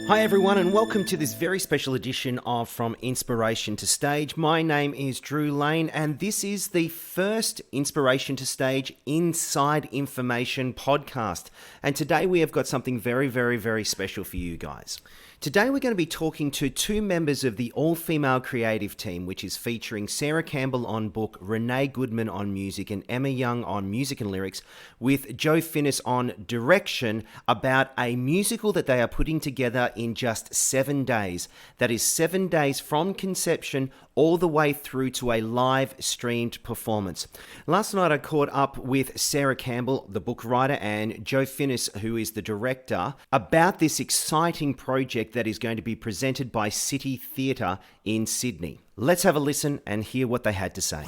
Hi everyone, and welcome to this very special edition of From Inspiration to Stage. My name is Drew Lane, and this is the first Inspiration to Stage Inside Information podcast. And today we have got something very, very, very special for you guys. Today we're going to be talking to two members of the all-female creative team, which is featuring Sarah Campbell on book, Renee Goodman on music, and Emma Young on music and lyrics, with Jo Finnis on direction, about a musical that they are putting together in just 7 days. That is 7 days from conception all the way through to a live streamed performance. Last night I caught up with Sarah Campbell, the book writer, and Jo Finnis, who is the director, about this exciting project that is going to be presented by City Theatre in Sydney. Let's have a listen and hear what they had to say.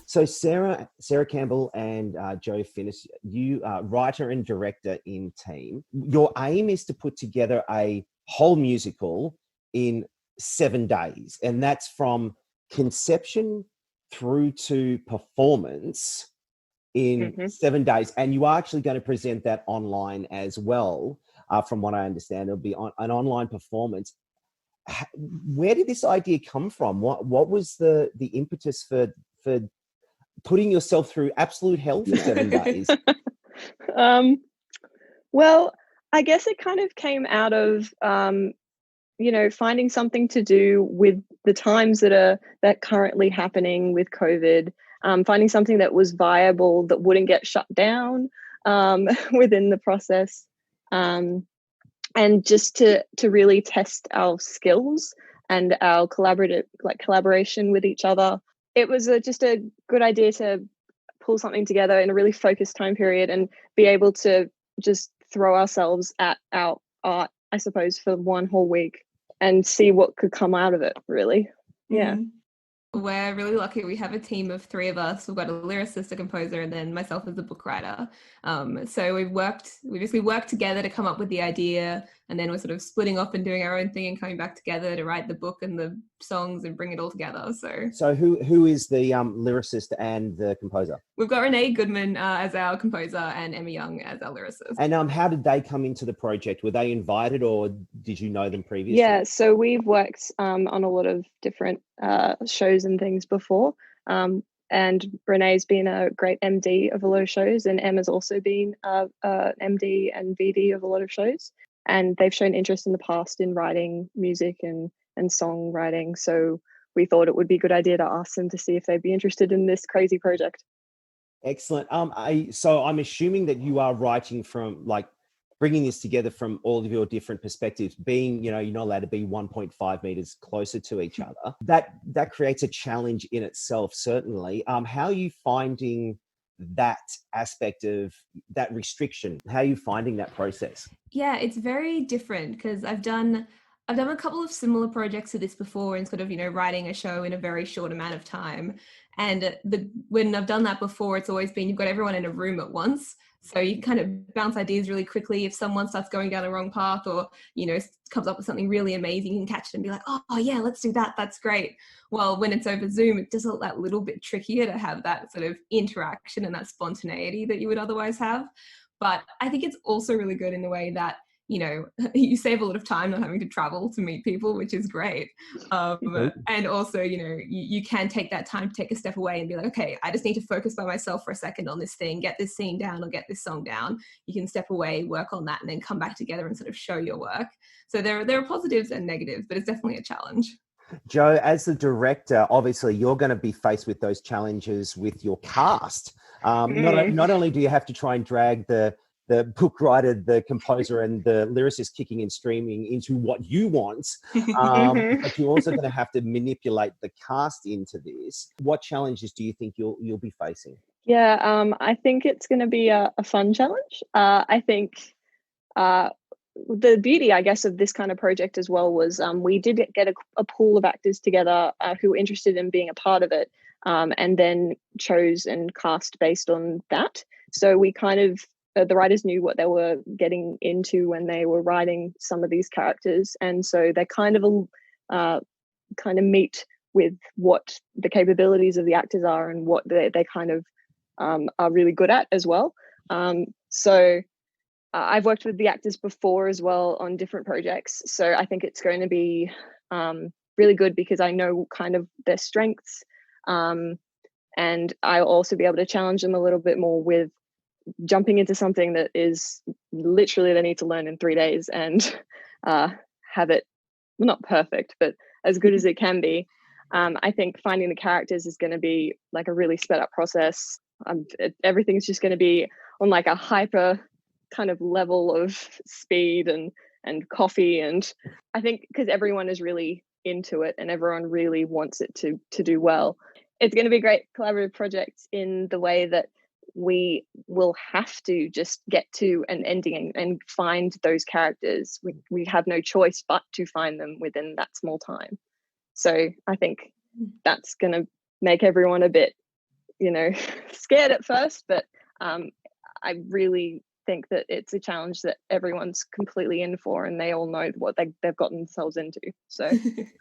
So Sarah Campbell and Jo Finnis, you are writer and director in team. Your aim is to put together a whole musical in 7 days, and that's from conception through to performance in 7 days. And you are actually going to present that online as well. From what I understand, it'll be an online performance. Where did this idea come from? What was the impetus for putting yourself through absolute hell for 7 days? Well, I guess it kind of came out of finding something to do with the times that currently happening with COVID. Finding something that was viable, that wouldn't get shut down within the process. And just to really test our skills and our collaboration with each other. It was just a good idea to pull something together in a really focused time period and be able to just throw ourselves at our art, I suppose, for one whole week and see what could come out of it, really. Yeah. We're really lucky. We have a team of 3 of us. We've got a lyricist, a composer, and then myself as a book writer. So we basically worked together to come up with the idea, and then we're sort of splitting off and doing our own thing and coming back together to write the book and the songs and bring it all together. So who is the lyricist and the composer? We've got Renee Goodman as our composer and Emma Young as our lyricist. And how did they come into the project? Were they invited, or did you know them previously? Yeah, so we've worked on a lot of different shows and things before. And Renee's been a great MD of a lot of shows, and Emma's also been an MD and VD of a lot of shows. And they've shown interest in the past in writing music and songwriting. So we thought it would be a good idea to ask them to see if they'd be interested in this crazy project. Excellent. So I'm assuming that you are writing from, like, bringing this together from all of your different perspectives, being, you're not allowed to be 1.5 meters closer to each other. That creates a challenge in itself, certainly. How are you finding that aspect of that restriction? How are you finding that process? Yeah, it's very different because I've done a couple of similar projects to this before, and sort of, writing a show in a very short amount of time. And when I've done that before, it's always been, you've got everyone in a room at once. So you kind of bounce ideas really quickly. If someone starts going down the wrong path or, comes up with something really amazing, you can catch it and be like, oh yeah, let's do that. That's great. Well, when it's over Zoom, it's just that little bit trickier to have that sort of interaction and that spontaneity that you would otherwise have. But I think it's also really good in the way that, you save a lot of time not having to travel to meet people, which is great. And also, you can take that time to take a step away and be like, okay, I just need to focus by myself for a second on this thing, get this scene down or get this song down. You can step away, work on that, and then come back together and sort of show your work. So there are positives and negatives, but it's definitely a challenge. Jo, as the director, obviously you're going to be faced with those challenges with your cast. Not only do you have to try and drag the book writer, the composer, and the lyricist kicking and streaming into what you want, but you're also going to have to manipulate the cast into this. What challenges do you think you'll be facing? Yeah, I think it's going to be a fun challenge. I think the beauty, I guess, of this kind of project as well was we did get a pool of actors together who were interested in being a part of it, and then chose and cast based on that. So we kind of the writers knew what they were getting into when they were writing some of these characters, and so they kind of meet with what the capabilities of the actors are and what they kind of are really good at as well. So I've worked with the actors before as well on different projects, so I think it's going to be really good because I know kind of their strengths, and I'll also be able to challenge them a little bit more with jumping into something that is literally they need to learn in 3 days and have it, well, not perfect, but as good as it can be. I think finding the characters is going to be like a really sped up process. Everything's just going to be on like a hyper kind of level of speed and coffee, and I think because everyone is really into it and everyone really wants it to do well, it's going to be a great collaborative project in the way that we will have to just get to an ending and find those characters. We have no choice but to find them within that small time. So I think that's going to make everyone a bit, scared at first, but I really think that it's a challenge that everyone's completely in for, and they all know what they've gotten themselves into. So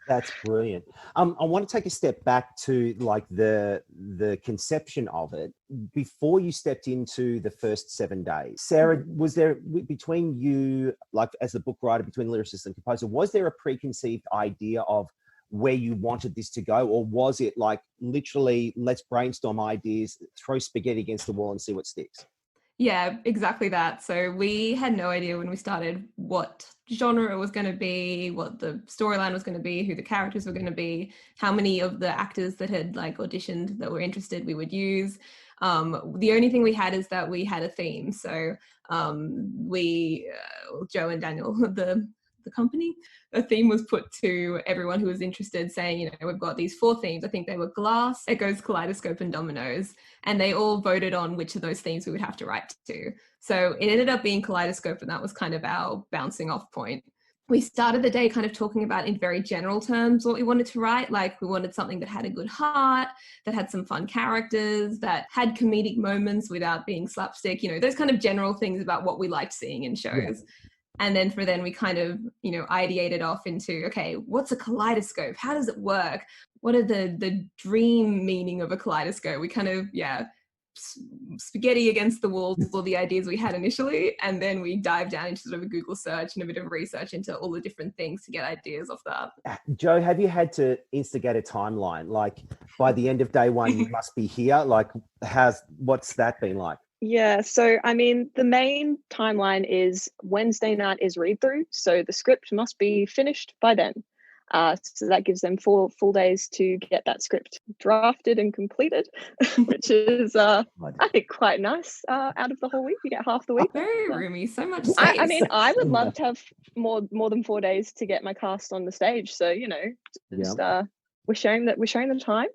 that's brilliant. I want to take a step back to like the conception of it before you stepped into the first 7 days. Sarah, was there between you, like as the book writer, between lyricist and composer, was there a preconceived idea of where you wanted this to go, or was it like literally let's brainstorm ideas, throw spaghetti against the wall and see what sticks? Yeah, exactly that. So we had no idea when we started what genre it was going to be, what the storyline was going to be, who the characters were going to be, how many of the actors that had like auditioned that were interested we would use. The only thing we had is that we had a theme. So Jo and Daniel, the company, a theme was put to everyone who was interested, saying, we've got these 4 themes. I think they were glass, echoes, kaleidoscope, and dominoes. And they all voted on which of those themes we would have to write to. So it ended up being kaleidoscope, and that was kind of our bouncing off point. We started the day kind of talking about in very general terms what we wanted to write. Like we wanted something that had a good heart, that had some fun characters, that had comedic moments without being slapstick, those kind of general things about what we liked seeing in shows. Yeah. And then we kind of, ideated off into, okay, what's a kaleidoscope? How does it work? What are the dream meaning of a kaleidoscope? We kind of, spaghetti against the walls, all the ideas we had initially. And then we dive down into sort of a Google search and a bit of research into all the different things to get ideas off that. Jo, have you had to instigate a timeline? Like by the end of day 1, you must be here. Like what's that been like? Yeah, so I mean, the main timeline is Wednesday night is read through, so the script must be finished by then. So that gives them 4 full days to get that script drafted and completed, which is, I think, quite nice. Out of the whole week, you get half the week. Very roomy, so much space. I mean, I would love to have more than 4 days to get my cast on the stage. So just we're showing the time.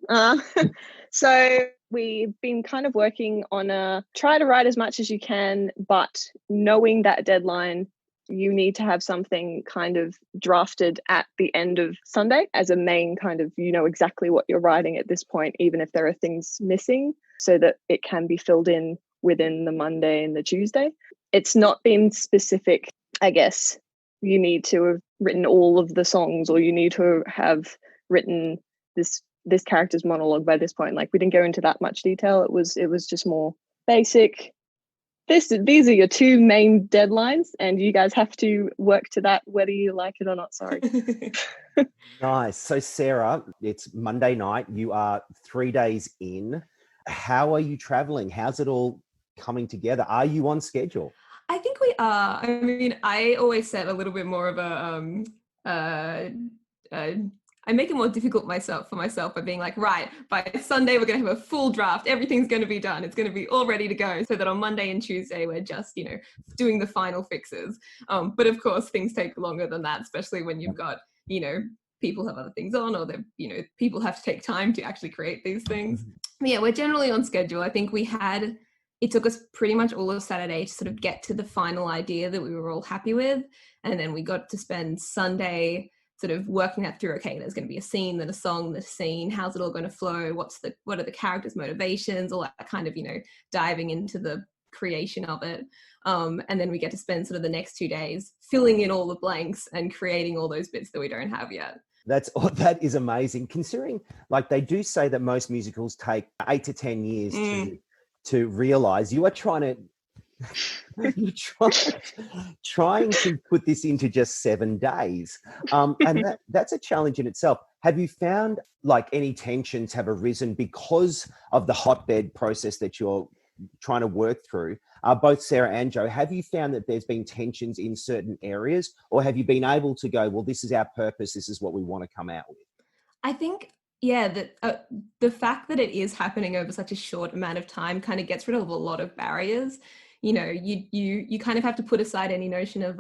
So we've been kind of working on try to write as much as you can, but knowing that deadline, you need to have something kind of drafted at the end of Sunday as a main kind of, exactly what you're writing at this point, even if there are things missing, so that it can be filled in within the Monday and the Tuesday. It's not been specific, I guess. You need to have written all of the songs, or you need to have written this character's monologue by this point. Like, we didn't go into that much detail. It was just more basic. These are your 2 main deadlines, and you guys have to work to that whether you like it or not. Sorry. Nice. So Sarah, it's Monday night. You are 3 days in. How are you traveling? How's it all coming together? Are you on schedule? I think we are. I mean, I always set a little bit more of I make it more difficult for myself by being like, right, by Sunday, we're going to have a full draft. Everything's going to be done. It's going to be all ready to go, so that on Monday and Tuesday, we're just, doing the final fixes. But of course, things take longer than that, especially when you've got, people have other things on, or people have to take time to actually create these things. But yeah, we're generally on schedule. I think it took us pretty much all of Saturday to sort of get to the final idea that we were all happy with. And then we got to spend Sunday sort of working that through. Okay, there's going to be a scene, then a song, the scene, how's it all going to flow, what are the characters' motivations, all that kind of, diving into the creation of it. And then we get to spend sort of the next 2 days filling in all the blanks and creating all those bits that we don't have yet. That is amazing, considering like they do say that most musicals take 8 to 10 years to realize. You are trying to You're trying to put this into just 7 days. And that's a challenge in itself. Have you found like any tensions have arisen because of the hotbed process that you're trying to work through? Both Sarah and Jo, have you found that there's been tensions in certain areas, or have you been able to go, well, this is our purpose, this is what we want to come out with? I think, yeah, that the fact that it is happening over such a short amount of time kind of gets rid of a lot of barriers. You know, you kind of have to put aside any notion of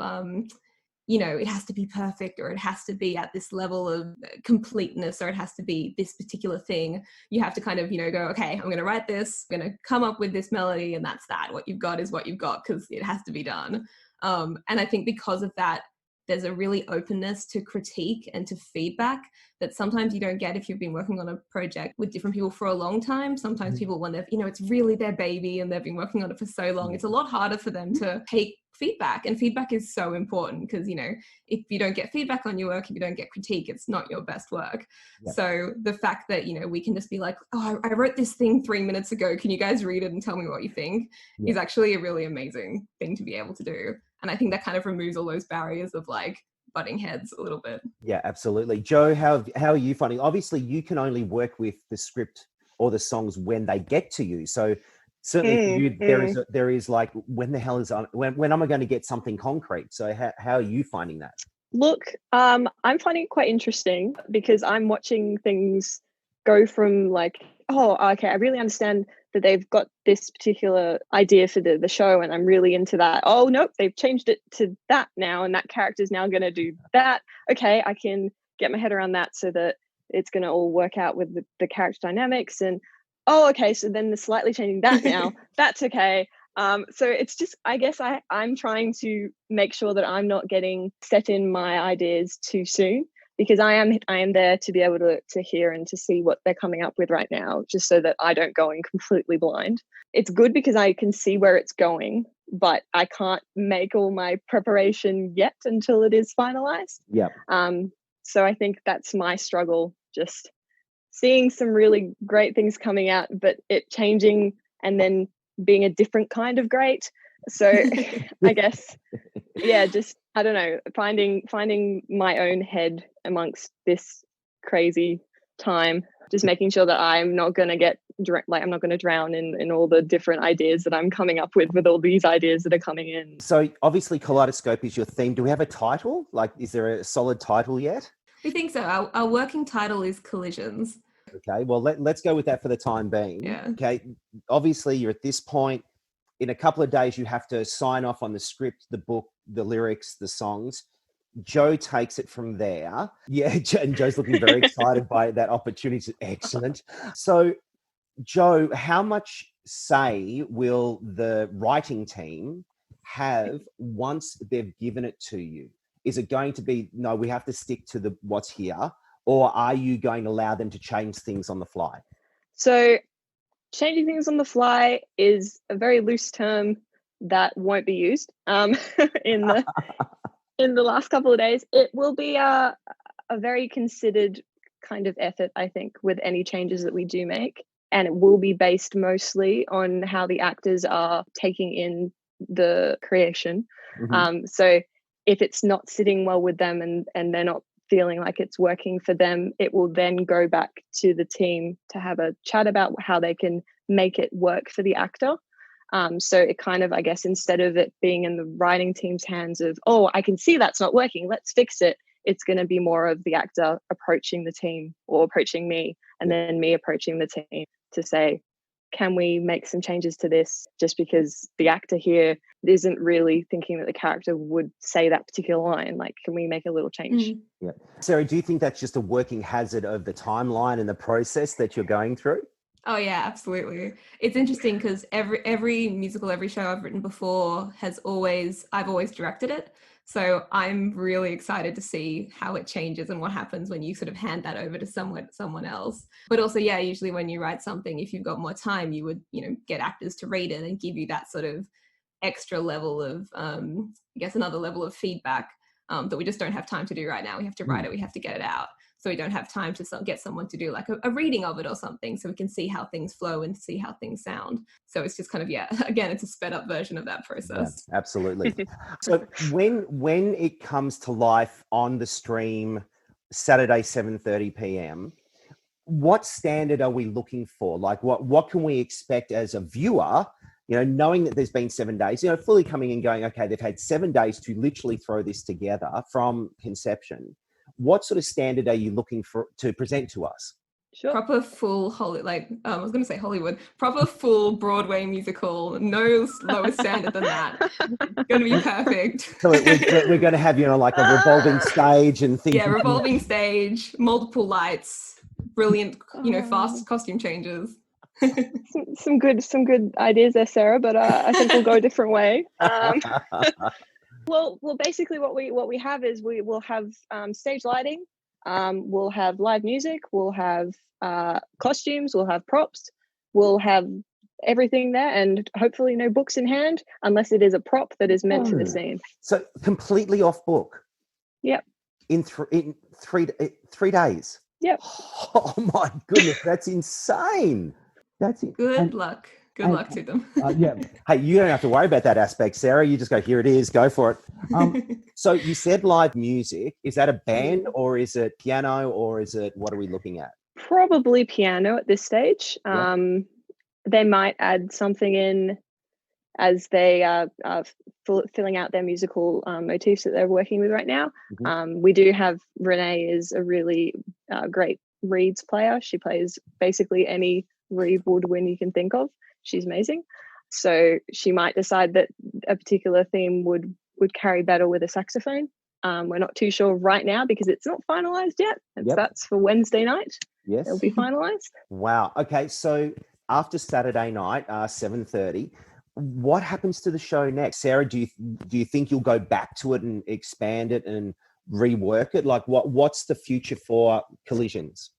you know, it has to be perfect, or it has to be at this level of completeness, or it has to be this particular thing. You have to kind of, you know, go, okay, I'm going to write this, I'm going to come up with this melody, and that's that. What you've got is what you've got, because it has to be done. And I think because of that, there's a really openness to critique and to feedback that sometimes you don't get if you've been working on a project with different people for a long time. Sometimes people, when they've, you know, it's really their baby and they've been working on it for so long, it's a lot harder for them to take feedback. And feedback is so important because, you know, if you don't get feedback on your work, if you don't get critique, it's not your best work. Yep. So the fact that, you know, we can just be like, oh, I wrote this thing 3 minutes ago, can you guys read it and tell me what you think, is actually a really amazing thing to be able to do. And I think that kind of removes all those barriers of like butting heads a little bit. Yeah, absolutely. Jo, how are you finding? Obviously, you can only work with the script or the songs when they get to you. So certainly for you, there is like, when the hell is when am I going to get something concrete? So how are you finding that? Look, I'm finding it quite interesting because I'm watching things go from like, oh, okay, I really understand that they've got this particular idea for the show and I'm really into that. Oh, nope, they've changed it to that now and that character's now going to do that. Okay, I can get my head around that so that it's going to all work out with the character dynamics. And, oh, okay, so then the slightly changing that now, that's okay. So it's just, I guess I'm trying to make sure that I'm not getting set in my ideas too soon, because I am there to be able to hear and to see what they're coming up with right now, just so that I don't go in completely blind. It's good because I can see where it's going, but I can't make all my preparation yet until it is finalized. Yeah. So I think that's my struggle, just seeing some really great things coming out, but it changing and then being a different kind of great. So I guess, yeah, just, I don't know, finding my own head amongst this crazy time, just making sure that I'm not going to get I'm not going to drown in all the different ideas that I'm coming up with all these ideas that are coming in. So obviously Kaleidoscope is your theme. Do we have a title? Like, is there a solid title yet? We think so. Our working title is Collisions. Okay, well, let's go with that for the time being. Yeah. Okay, obviously you're at this point. In a couple of days, you have to sign off on the script, the book, the lyrics, the songs. Jo takes it from there. Yeah, and Jo's looking very excited by that opportunity. Excellent. So, Jo, how much say will the writing team have once they've given it to you? Is it going to be, no, we have to stick to what's here? Or are you going to allow them to change things on the fly? So changing things on the fly is a very loose term that won't be used in the last couple of days. It will be a very considered kind of effort, I think, with any changes that we do make. And it will be based mostly on how the actors are taking in the creation. Mm-hmm. So if it's not sitting well with them and they're not feeling like it's working for them, it will then go back to the team to have a chat about how they can make it work for the actor. So it kind of, I guess, instead of it being in the writing team's hands of, oh, I can see that's not working, let's fix it, it's going to be more of the actor approaching the team or approaching me, and then me approaching the team to say, can we make some changes to this, just because the actor here isn't really thinking that the character would say that particular line. Like, can we make a little change? Mm-hmm. Yeah. Sarah, do you think that's just a working hazard of the timeline and the process that you're going through? Oh yeah, absolutely. It's interesting because every musical, every show I've written before I've always directed it. So I'm really excited to see how it changes and what happens when you sort of hand that over to someone else. But also, yeah, usually when you write something, if you've got more time, you would, get actors to read it and give you that sort of extra level of, another level of feedback that we just don't have time to do right now. We have to write it, we have to get it out. so we don't have time to get someone to do like a reading of it or something, so we can see how things flow and see how things sound. So it's just kind of, again, it's a sped up version of that process. Yeah, absolutely. So when it comes to life on the stream Saturday 7:30 p.m., what standard are we looking for? Like what can we expect as a viewer, knowing that there's been 7 days, fully coming and going, okay, they've had 7 days to literally throw this together from conception. What sort of standard are you looking for to present to us? Sure. Proper full I was going to say Hollywood, proper full Broadway musical, no lower standard than that. It's going to be perfect. So we're going to have, like a revolving stage and things. Yeah, revolving stage, multiple lights, brilliant, fast costume changes. some good ideas there, Sarah, but I think we'll go a different way. Well, basically what we have is we will have stage lighting, we'll have live music, we'll have costumes, we'll have props, we'll have everything there, and hopefully no books in hand unless it is a prop that is meant for the scene. So completely off book. Yep. In 3 days. Yep. Oh my goodness, that's insane. That's it. Good luck to them. Yeah. Hey, you don't have to worry about that aspect, Sarah. You just go, here it is, go for it. So you said live music. Is that a band or is it piano or is it, what are we looking at? Probably piano at this stage. Yep. They might add something in as they are filling out their musical motifs that they're working with right now. Mm-hmm. We do have Renee is a really great reeds player. She plays basically any reed woodwind you can think of. She's amazing. So she might decide that a particular theme would carry better with a saxophone. We're not too sure right now because it's not finalized yet. That's for Wednesday night. Yes. It'll be finalized. Wow. Okay. So after Saturday night, 7:30, what happens to the show next? Sarah, do you think you'll go back to it and expand it and rework it? Like what's the future for Collisions?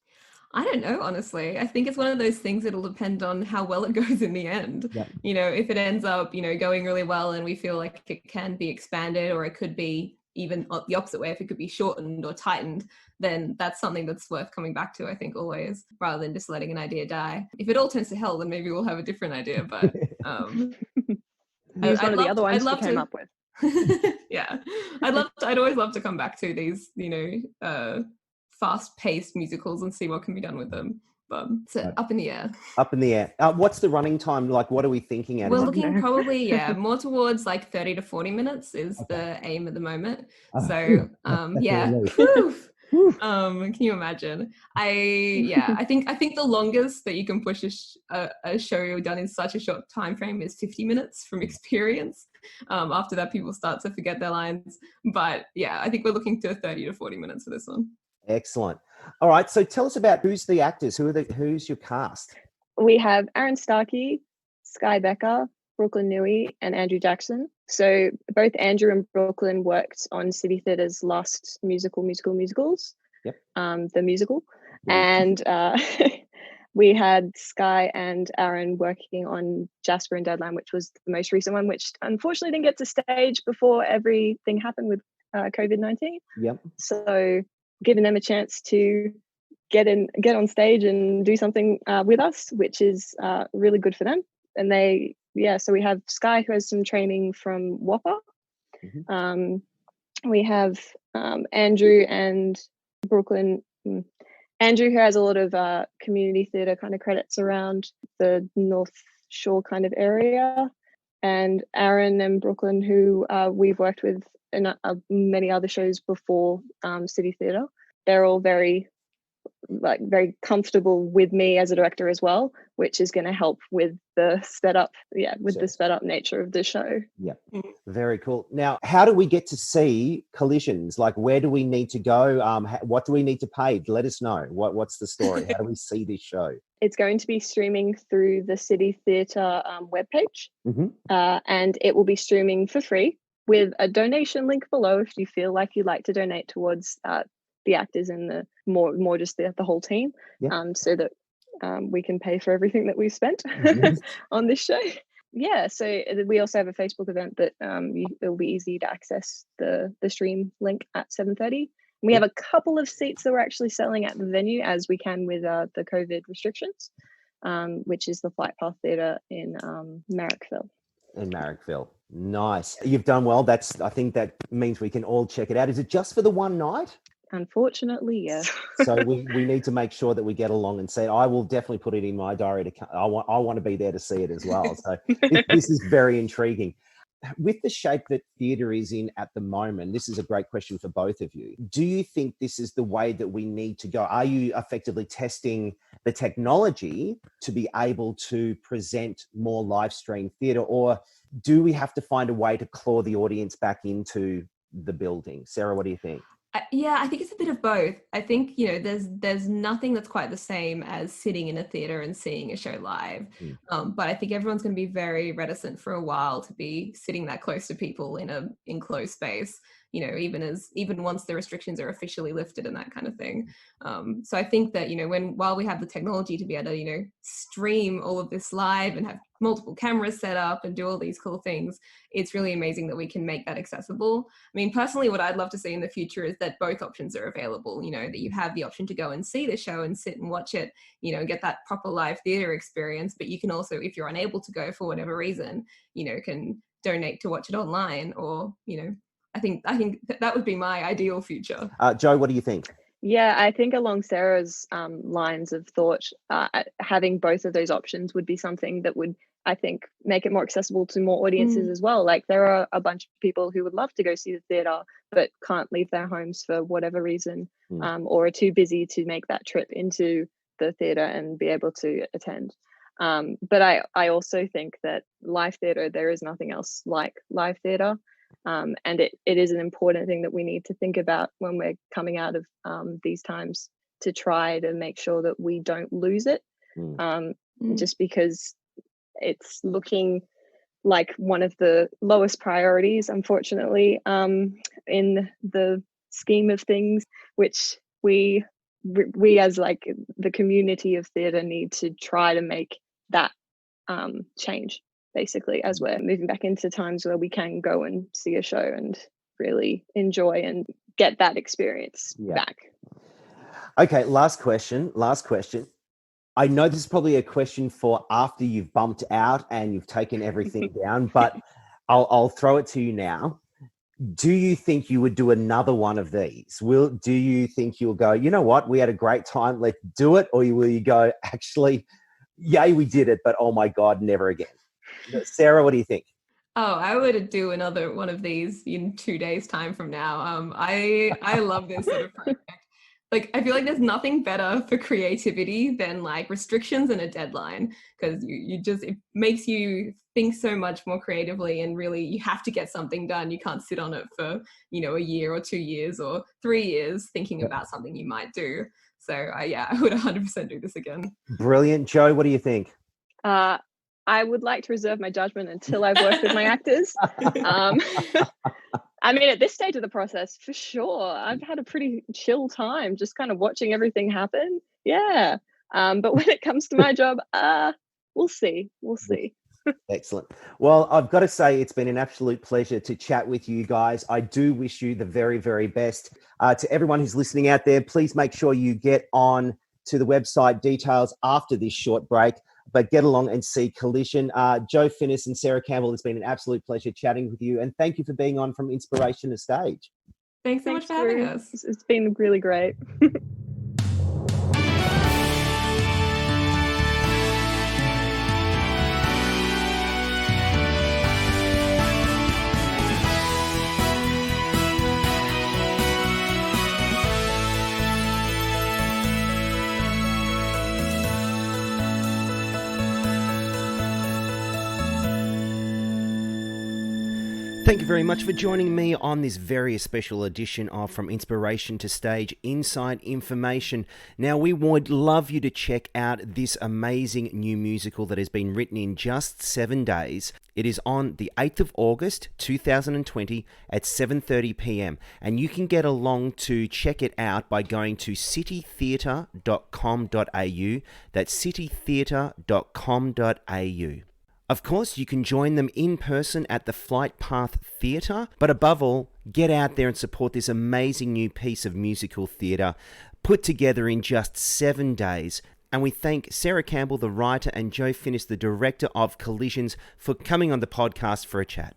I don't know, honestly. I think it's one of those things that'll depend on how well it goes in the end. Yep. If it ends up, going really well and we feel like it can be expanded, or it could be even the opposite way, if it could be shortened or tightened, then that's something that's worth coming back to, I think, always, rather than just letting an idea die. If it all turns to hell, then maybe we'll have a different idea, but use one of the other ones we came up with. Yeah. I'd always love to come back to these, fast-paced musicals and see what can be done with them. But so up in the air. Up in the air. What's the running time? Like, what are we thinking at? We're looking probably, more towards like 30 to 40 minutes is the aim at the moment. So, yeah. Can you imagine? I think the longest that you can push a show done in such a short time frame is 50 minutes from experience. After that, people start to forget their lines. But yeah, I think we're looking to 30 to 40 minutes for this one. Excellent. All right. So tell us about who's the actors. Who's your cast? We have Aaron Starkey, Sky Becker, Brooklyn Newey, and Andrew Jackson. So both Andrew and Brooklyn worked on City Theatre's last musicals. Yep. The musical. Yeah. And we had Sky and Aaron working on Jasper and Deadline, which was the most recent one, which unfortunately didn't get to stage before everything happened with COVID-19. Yep. So giving them a chance to get on stage and do something with us, which is really good for them. And so we have Sky, who has some training from WAPA. Mm-hmm. We have Andrew and Brooklyn. Andrew, who has a lot of community theatre kind of credits around the North Shore kind of area. And Aaron and Brooklyn, who we've worked with in many other shows before City Theatre. They're all very comfortable with me as a director as well, which is going to help with the sped up nature of the show. Yeah, very cool. Now, how do we get to see Collisions? Like, where do we need to go? What do we need to pay? Let us know. What's the story? How do we see this show? It's going to be streaming through the City Theatre webpage, and it will be streaming for free with a donation link below if you feel like you'd like to donate towards the actors and the more just the whole team, so that we can pay for everything that we've spent on this show. Yeah, so we also have a Facebook event that it'll be easy to access the stream link at 7:30, We have a couple of seats that we're actually selling at the venue, as we can with the COVID restrictions, which is the Flight Path Theatre in Marrickville. In Marrickville. Nice. You've done well. I think that means we can all check it out. Is it just for the one night? Unfortunately, yes. So we need to make sure that we get along and see it. I will definitely put it in my diary to come. I want to be there to see it as well. So this is very intriguing. With the shape that theatre is in at the moment, this is a great question for both of you. Do you think this is the way that we need to go? Are you effectively testing the technology to be able to present more live stream theatre, or do we have to find a way to claw the audience back into the building? Sarah, what do you think? Yeah, I think it's a bit of both. I think, there's nothing that's quite the same as sitting in a theatre and seeing a show live. But I think everyone's going to be very reticent for a while to be sitting that close to people in a enclosed space, even once the restrictions are officially lifted and that kind of thing. So I think that, while we have the technology to be able to, stream all of this live and have multiple cameras set up and do all these cool things, it's really amazing that we can make that accessible. I mean, personally, what I'd love to see in the future is that both options are available, that you have the option to go and see the show and sit and watch it, get that proper live theatre experience. But you can also, if you're unable to go for whatever reason, can donate to watch it online, or, I think that would be my ideal future. Jo, what do you think? Yeah, I think along Sarah's lines of thought, having both of those options would be something that would, I think, make it more accessible to more audiences as well. Like, there are a bunch of people who would love to go see the theatre but can't leave their homes for whatever reason, or are too busy to make that trip into the theatre and be able to attend. But I also think that live theatre, there is nothing else like live theatre. And it is an important thing that we need to think about when we're coming out of these times, to try to make sure that we don't lose it, just because it's looking like one of the lowest priorities, unfortunately, in the scheme of things, which we as like the community of theatre need to try to make that change, basically, as we're moving back into times where we can go and see a show and really enjoy and get that experience back. Okay, last question. I know this is probably a question for after you've bumped out and you've taken everything down, but I'll throw it to you now. Do you think you would do another one of these? Do you think you'll go, you know what, we had a great time, let's do it? Or will you go, actually, yay, we did it, but oh my God, never again? Sarah, what do you think? Oh, I would do another one of these in 2 days' time from now. I love this sort of project. Like, I feel like there's nothing better for creativity than like restrictions and a deadline, because it makes you think so much more creatively, and really you have to get something done. You can't sit on it for, a year or 2 years or 3 years thinking about something you might do. So I would 100% do this again. Brilliant. Jo, what do you think? I would like to reserve my judgment until I've worked with my actors. I mean, at this stage of the process, for sure, I've had a pretty chill time, just kind of watching everything happen. Yeah. But when it comes to my job, we'll see. Excellent. Well, I've got to say, it's been an absolute pleasure to chat with you guys. I do wish you the very, very best. To everyone who's listening out there, please make sure you get on to the website details after this short break, but get along and see Collision. Jo Finnis and Sarah Campbell, it's been an absolute pleasure chatting with you, and thank you for being on From Inspiration to Stage. Thanks so much for having us. It's been really great. Thank you very much for joining me on this very special edition of From Inspiration to Stage, Inside Information. Now, we would love you to check out this amazing new musical that has been written in just 7 days. It is on the 8th of August, 2020 at 7:30 p.m. And you can get along to check it out by going to citytheatre.com.au. That's citytheatre.com.au. Of course, you can join them in person at the Flight Path Theatre, but above all, get out there and support this amazing new piece of musical theatre put together in just 7 days. And we thank Sarah Campbell, the writer, and Jo Finnis, the director of Collisions, for coming on the podcast for a chat.